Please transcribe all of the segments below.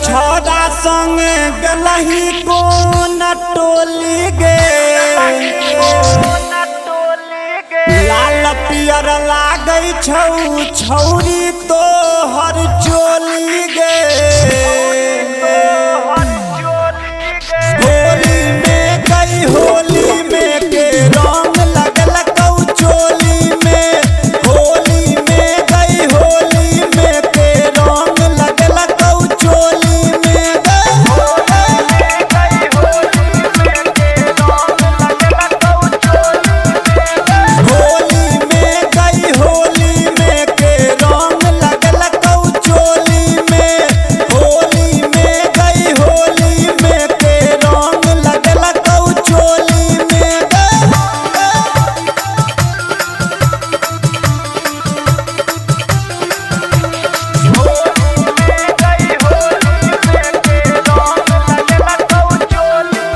छोड़ा संग गलही कोन टोली गे लाल पियर लागै छौ छौरी तो हर चोली गे होली में गई होली में के रंग लगल कौ चोली में होली में गई होली में के रंग लगल कौ चोली में होली में गई होली में के रंग लगल कौ चोली में होली में गई होली में के रंग लगल कौ चोली में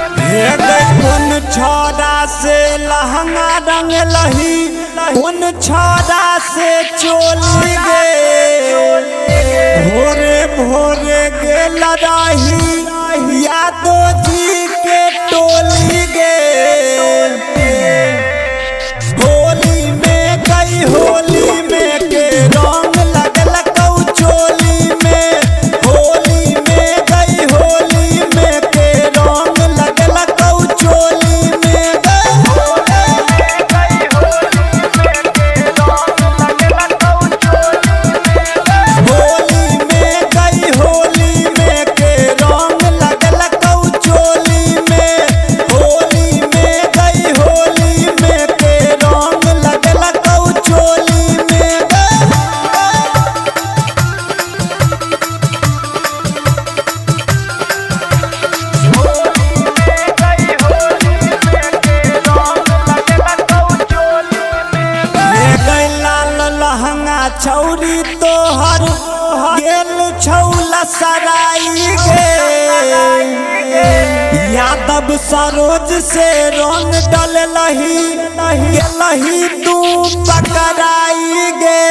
कौन छोड़ा से लहंगा रंग लही कौन छोड़ा से चोली गे भोरे भोरे गे लड़ाही यादो जी के टोली गे होली में गई होली में के रंग लगल कौ चोली में होली में गई होली में के रंग लगल कौ चोली में होली में गई होली में के रंग लगल कौ चोली में होली में गई होली में के रंग लगल कौ चोली में लाल लहंगा छौरी तोहर गेल छौला सराई गे यादव सरोज से रंग डल लही तू पकड़ाई गे